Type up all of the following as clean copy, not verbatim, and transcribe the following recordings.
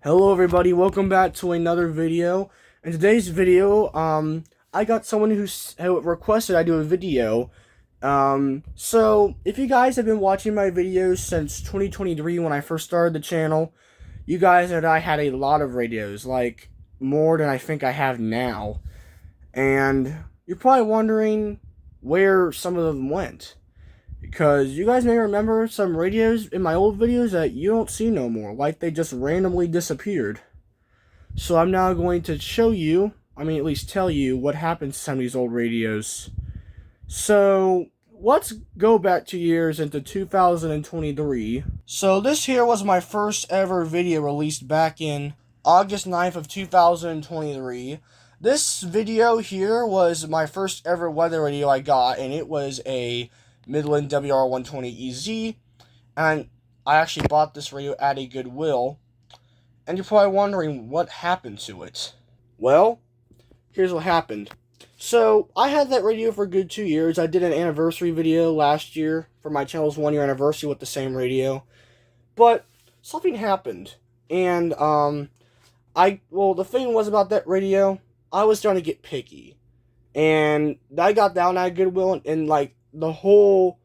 Hello everybody, welcome back to another video. In today's video, I got someone who requested I do a video. So if you guys have been watching my videos since 2023 when I first started the channel, you guys know that I had a lot of radios, like more than I think I have now. And you're probably wondering where some of them went. Because you guys may remember some radios in my old videos that you don't see no more, like they just randomly disappeared. So I'm now going to show you, at least tell you, what happened to some of these old radios. So let's go back 2 years into 2023. So this here was my first ever video released back in August 9th of 2023. This video here was my first ever weather radio I got, and it was a Midland WR120EZ, and I actually bought this radio at a Goodwill, and you're probably wondering what happened to it. Well, here's what happened. So, I had that radio for a good 2 years. I did an anniversary video last year for my channel's 1 year anniversary with the same radio, but something happened, and, the thing was about that radio, I was starting to get picky, and I got down at Goodwill, and the whole,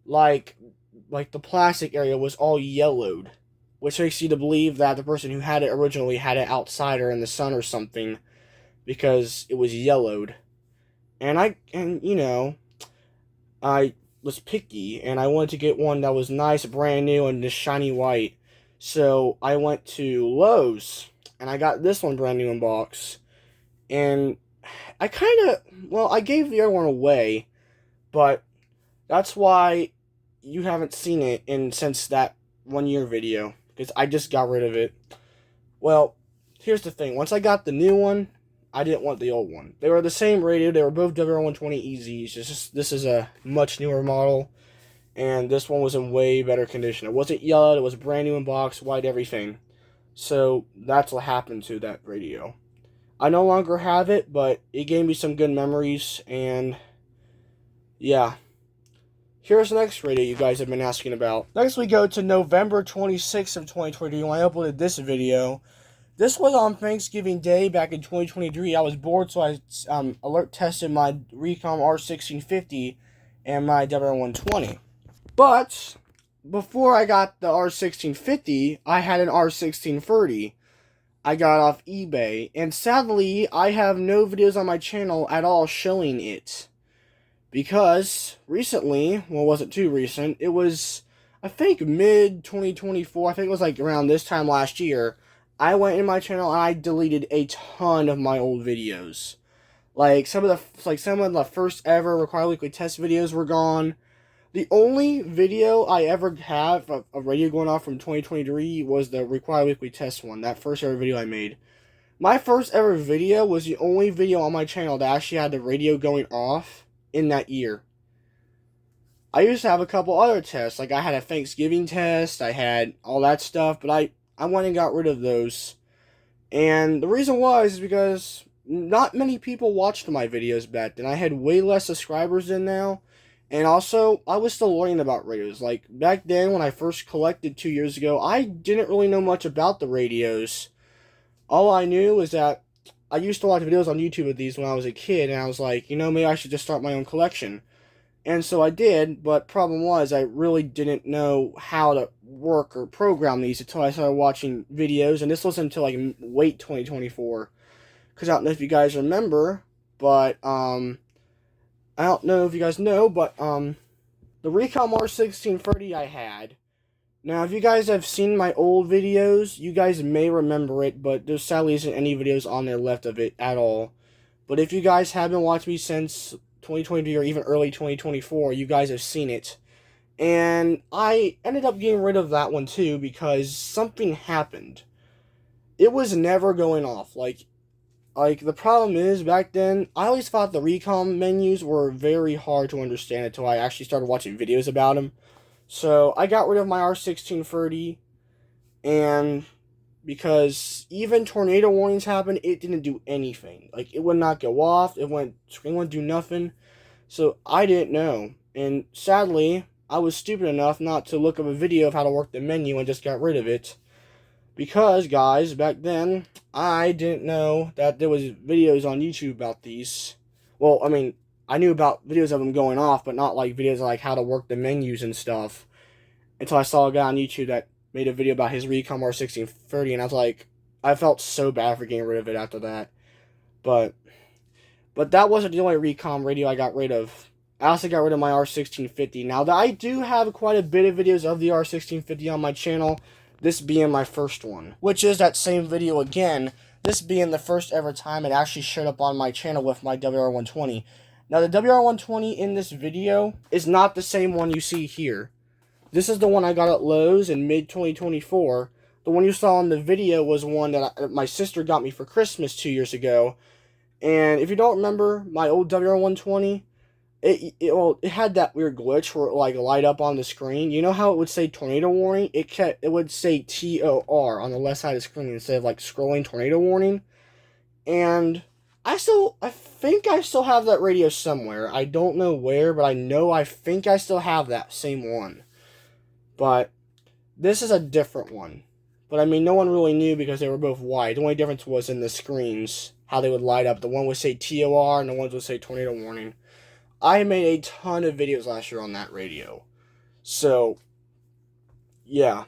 the plastic area was all yellowed, which makes you to believe that the person who had it originally had it outside or in the sun or something, because it was yellowed. And I was picky, and I wanted to get one that was nice, brand new, and just shiny white. So I went to Lowe's, and I got this one brand new in box. And I gave the other one away, but that's why you haven't seen it since that 1 year video, because I just got rid of it. Well, here's the thing. Once I got the new one, I didn't want the old one. They were the same radio. They were both WR120EZs. This is a much newer model, and this one was in way better condition. It wasn't yellowed. It was brand new in box, white, everything. So that's what happened to that radio. I no longer have it, but it gave me some good memories, and yeah. Here's the next radio you guys have been asking about. Next we go to November 26th of 2023 when I uploaded this video. This was on Thanksgiving Day back in 2023. I was bored, so I alert tested my Recom R1650 and my WR120. But before I got the R1650, I had an R1630. I got off eBay, and sadly, I have no videos on my channel at all showing it. Because recently, well, it wasn't too recent, it was, I think, mid-2024, I think it was around this time last year, I went in my channel and I deleted a ton of my old videos. Some of the first ever Required Weekly Test videos were gone. The only video I ever have of radio going off from 2023 was the Required Weekly Test one, that first ever video I made. My first ever video was the only video on my channel that actually had the radio going off in that year. I used to have a couple other tests, I had a Thanksgiving test, I had all that stuff, but I went and got rid of those. And the reason was because not many people watched my videos back then. I had way less subscribers than now, and also, I was still learning about radios. Back then, when I first collected 2 years ago, I didn't really know much about the radios. All I knew was that I used to watch videos on YouTube of these when I was a kid, and I was like, maybe I should just start my own collection. And so I did, but problem was, I really didn't know how to work or program these until I started watching videos, and this was until, late 2024. Because I don't know if you guys remember, but, I don't know if you guys know, but, the Recom R1630 I had. Now, if you guys have seen my old videos, you guys may remember it, but there sadly isn't any videos on there left of it at all. But if you guys have been watching me since 2023 or even early 2024, you guys have seen it. And I ended up getting rid of that one too because something happened. It was never going off. The problem is, back then, I always thought the Recom menus were very hard to understand until I actually started watching videos about them. So, I got rid of my R1630, and because even tornado warnings happened, it didn't do anything. It would not go off, it wouldn't do nothing, so I didn't know. And sadly, I was stupid enough not to look up a video of how to work the menu and just got rid of it. Because, guys, back then, I didn't know that there was videos on YouTube about these. Well, I mean, I knew about videos of them going off, but not like videos like how to work the menus and stuff. Until I saw a guy on YouTube that made a video about his Recom R1630, and I was like, I felt so bad for getting rid of it after that. But that wasn't the only Recom radio I got rid of. I also got rid of my R1650. Now, I do have quite a bit of videos of the R1650 on my channel, this being my first one, which is that same video again, this being the first ever time it actually showed up on my channel with my WR120. Now, the WR120 in this video is not the same one you see here. This is the one I got at Lowe's in mid-2024. The one you saw in the video was one that my sister got me for Christmas 2 years ago. And if you don't remember my old WR120, it had that weird glitch where it like light up on the screen. You know how it would say tornado warning? It would say TOR on the left side of the screen instead of like scrolling tornado warning. And I think I still have that radio somewhere. I don't know where, but I think I still have that same one. But this is a different one. But I mean, no one really knew because they were both white. The only difference was in the screens, how they would light up. The one would say TOR and the one would say tornado warning. I made a ton of videos last year on that radio. So, yeah.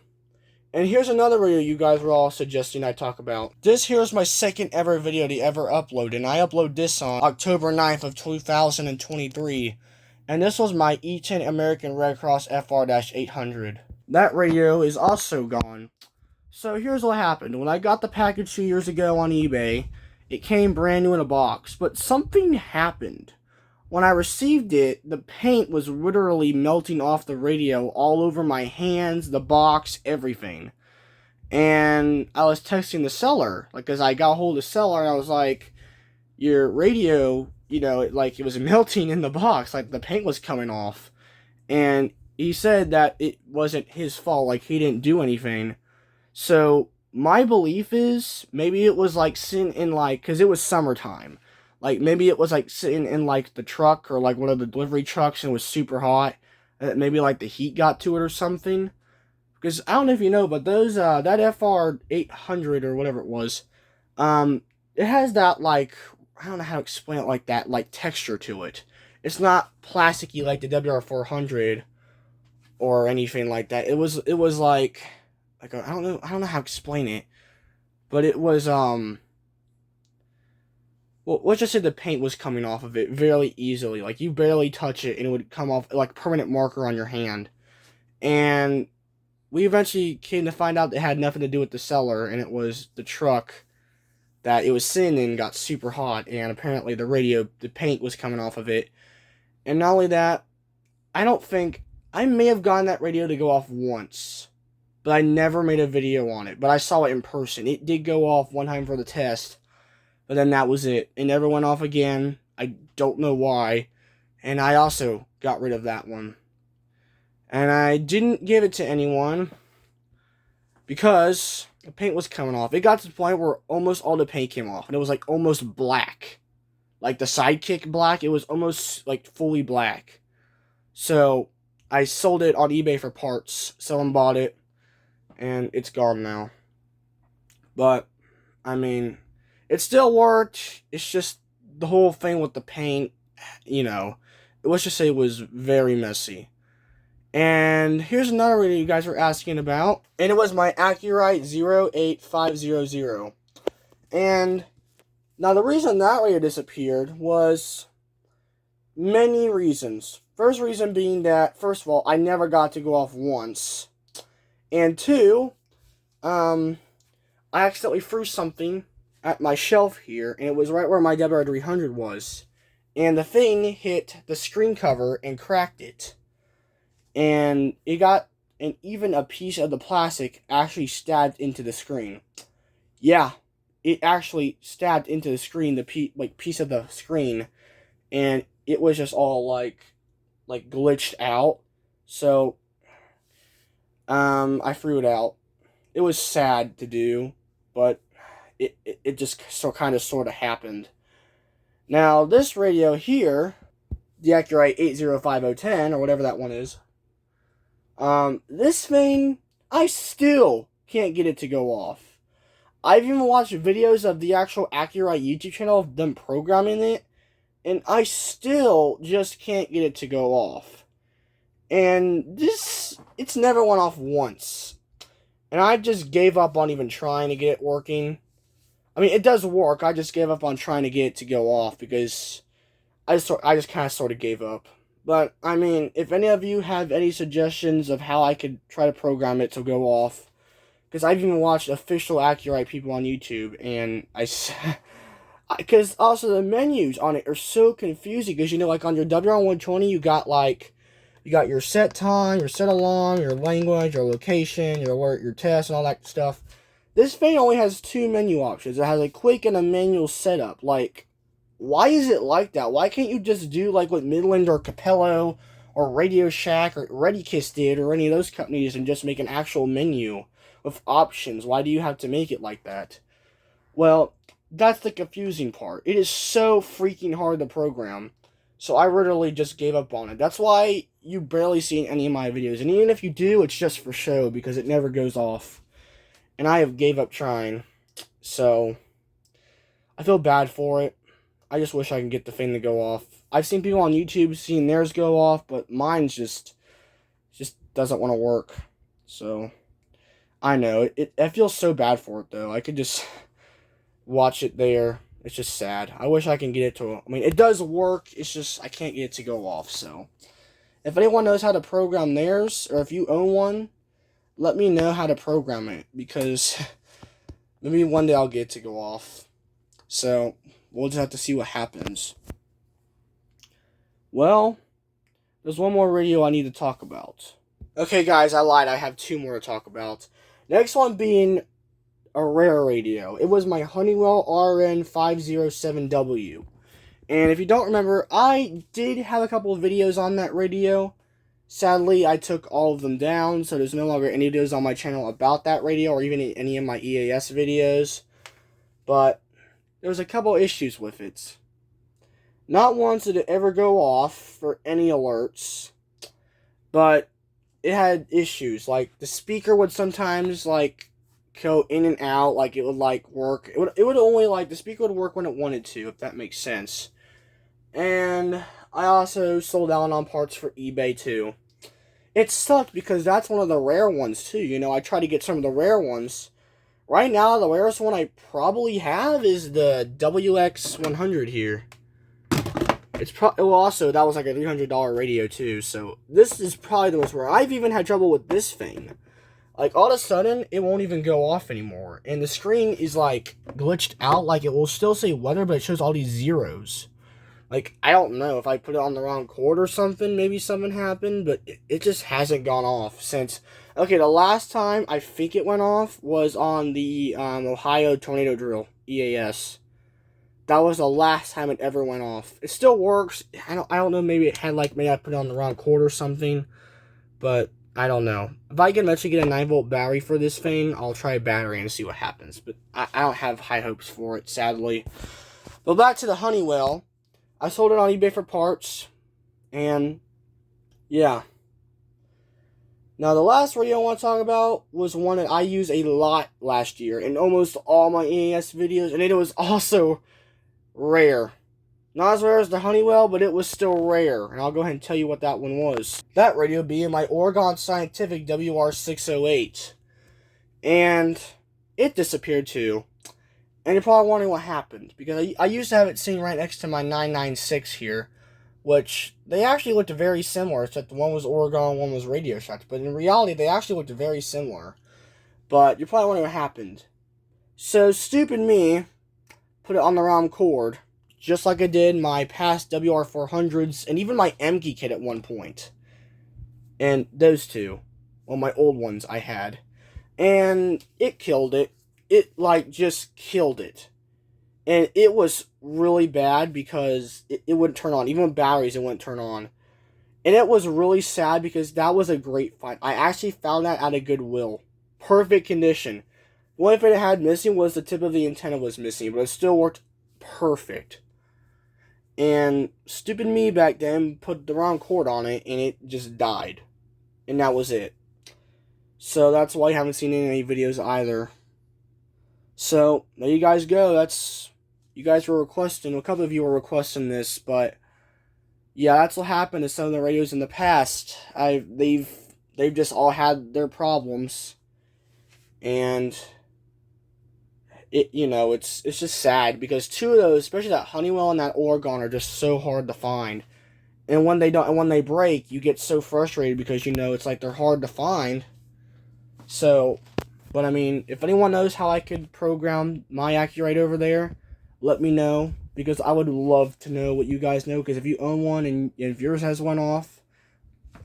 And here's another video you guys were all suggesting I talk about. This here is my second ever video to ever upload. And I uploaded this on October 9th of 2023. And this was my E10 American Red Cross FR-800. That radio is also gone. So here's what happened. When I got the package 2 years ago on eBay, it came brand new in a box. But something happened. When I received it, the paint was literally melting off the radio all over my hands, the box, everything. And I was texting the seller, like, as I got a hold of the seller, and I was like, your radio, you know, it was melting in the box, like the paint was coming off. And he said that it wasn't his fault, like he didn't do anything. So my belief is maybe it was like sitting in because it was summertime. Like maybe it was like sitting in like the truck or like one of the delivery trucks and it was super hot. Maybe like the heat got to it or something. Because I don't know if you know, but those that FR-800 or whatever it was, it has that like, I don't know how to explain it, like that like texture to it. It's not plasticky like the WR-400 or anything like that. It was like I don't know how to explain it, but it was well, let's just say the paint was coming off of it very easily. Like you barely touch it and it would come off like permanent marker on your hand. And we eventually came to find out it had nothing to do with the seller, and it was the truck that it was sitting in got super hot, and apparently the paint was coming off of it. And not only that, I may have gotten that radio to go off once, but I never made a video on it. But I saw it in person. It did go off one time for the test, but then that was it. It never went off again. I don't know why. And I also got rid of that one. And I didn't give it to anyone because the paint was coming off. It got to the point where almost all the paint came off, and it was like almost black. Like the sidekick black, it was almost like fully black. So I sold it on eBay for parts. Someone bought it, and it's gone now. But, I mean, it still worked. It's just the whole thing with the paint, you know, let's just say it was very messy. And here's another radio you guys were asking about, and it was my Accurite 08500. And now the reason that radio disappeared was many reasons. First reason being that, first of all, I never got to go off once. And two, I accidentally threw something at my shelf here, and it was right where my WR300 was. And the thing hit the screen cover and cracked it. And it got, and even a piece of the plastic actually stabbed into the screen. Yeah, it actually stabbed into the screen, the piece of the screen, and it was just all like glitched out. So, I threw it out. It was sad to do, but it just kind of happened. Now, this radio here, the Accurite 805010, or whatever that one is, this thing, I still can't get it to go off. I've even watched videos of the actual Accurate YouTube channel of them programming it, and I still just can't get it to go off. And it's never went off once. And I just gave up on even trying to get it working. I mean, it does work. I just gave up on trying to get it to go off because I just kind of sort of gave up. But, I mean, if any of you have any suggestions of how I could try to program it to go off, because I've even watched official Accurate people on YouTube, and because also the menus on it are so confusing, because, like, on your WR120, you got your set time, your set alarm, your language, your location, your alert, your test, and all that stuff. This thing only has 2 menu options. It has a quick and a manual setup. Like, why is it like that? Why can't you just do like what Midland or Capello or Radio Shack or ReadyKiss did or any of those companies and just make an actual menu with options? Why do you have to make it like that? Well, that's the confusing part. It is so freaking hard to program. So I literally just gave up on it. That's why you barely see any of my videos. And even if you do, it's just for show because it never goes off. And I have gave up trying. So I feel bad for it. I just wish I could get the thing to go off. I've seen people on YouTube seeing theirs go off, but mine's just doesn't want to work. So I know I feel so bad for it though. I could just watch it there. It's just sad. I wish I can get it to. I mean, it does work. It's just I can't get it to go off. So if anyone knows how to program theirs, or if you own one, let me know how to program it, because maybe one day I'll get it to go off. So we'll just have to see what happens. Well, there's one more radio I need to talk about. Okay, guys, I lied. I have 2 more to talk about. Next one being a rare radio. It was my Honeywell RN507W. And if you don't remember, I did have a couple of videos on that radio. Sadly, I took all of them down, so there's no longer any videos on my channel about that radio or even any of my EAS videos. But there was a couple issues with it. Not once did it ever go off for any alerts, but it had issues. Like, the speaker would sometimes, like, go in and out, like, it would, like, work. It would only, like, the speaker would work when it wanted to, if that makes sense. And I also sold out on parts for eBay, too. It sucked because that's one of the rare ones, too. I tried to get some of the rare ones. Right now, the rarest one I probably have is the WX100 here. Also, that was like a $300 radio, too. So, this is probably the most rare. I've even had trouble with this thing. Like, all of a sudden, it won't even go off anymore. And the screen is, like, glitched out. Like, it will still say weather, but it shows all these zeros. Like, I don't know if I put it on the wrong cord or something. Maybe something happened, but it just hasn't gone off since. Okay, the last time I think it went off was on the Ohio Tornado Drill, EAS. That was the last time it ever went off. It still works. I don't know, maybe it had, like, maybe I put it on the wrong cord or something. But I don't know. If I can eventually get a 9-volt battery for this thing, I'll try a battery and see what happens. But I don't have high hopes for it, sadly. But back to the Honeywell. I sold it on eBay for parts. And, yeah. Now, the last radio I want to talk about was one that I used a lot last year in almost all my EAS videos. And it was also rare. Not as rare as the Honeywell, but it was still rare. And I'll go ahead and tell you what that one was. That radio being my Oregon Scientific WR608. And it disappeared too. And you're probably wondering what happened. Because I used to have it sitting right next to my 996 here. Which, they actually looked very similar. Except one was Oregon, one was Radio Shack. But in reality, they actually looked very similar. But you're probably wondering what happened. So, stupid me put it on the wrong cord. Just like I did my past WR400s and even my MG kit at one point. And those two. Well, my old ones I had. And it killed it. It, like, just killed it. And it was really bad because it wouldn't turn on. Even with batteries, it wouldn't turn on. And it was really sad because that was a great find. I actually found that at a Goodwill. Perfect condition. The only thing it had missing was the tip of the antenna was missing. But it still worked perfect. And stupid me back then put the wrong cord on it, and it just died. And that was it. So that's why you haven't seen any videos either. So there you guys go. You guys were requesting. A couple of you were requesting this, but yeah, that's what happened to some of the radios in the past. They've just all had their problems, and it's just sad because two of those, especially that Honeywell and that Oregon, are just so hard to find. And when they break, you get so frustrated because it's like they're hard to find. So, but I mean, if anyone knows how I could program my Accurate over there, let me know, because I would love to know what you guys know. Because if you own one and if yours has one off,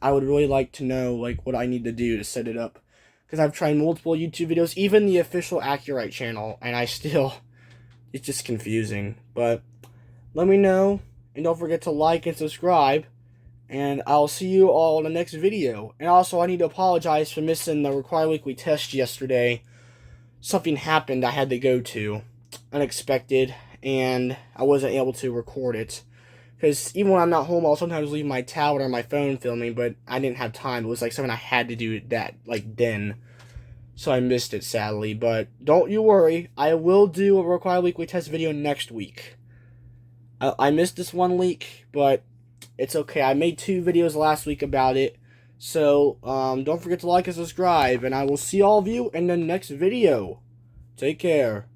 I would really like to know like what I need to do to set it up. Because I've tried multiple YouTube videos, even the official Accurate channel, and it's just confusing. But let me know, and don't forget to like and subscribe. And I'll see you all in the next video. And also, I need to apologize for missing the required weekly test yesterday. Something happened I had to go to. Unexpected. And I wasn't able to record it. Because even when I'm not home, I'll sometimes leave my tablet or my phone filming. But I didn't have time. It was like something I had to do then. So I missed it, sadly. But don't you worry. I will do a required weekly test video next week. I missed this one week, but it's okay. I made 2 videos last week about it. So, don't forget to like and subscribe. And I will see all of you in the next video. Take care.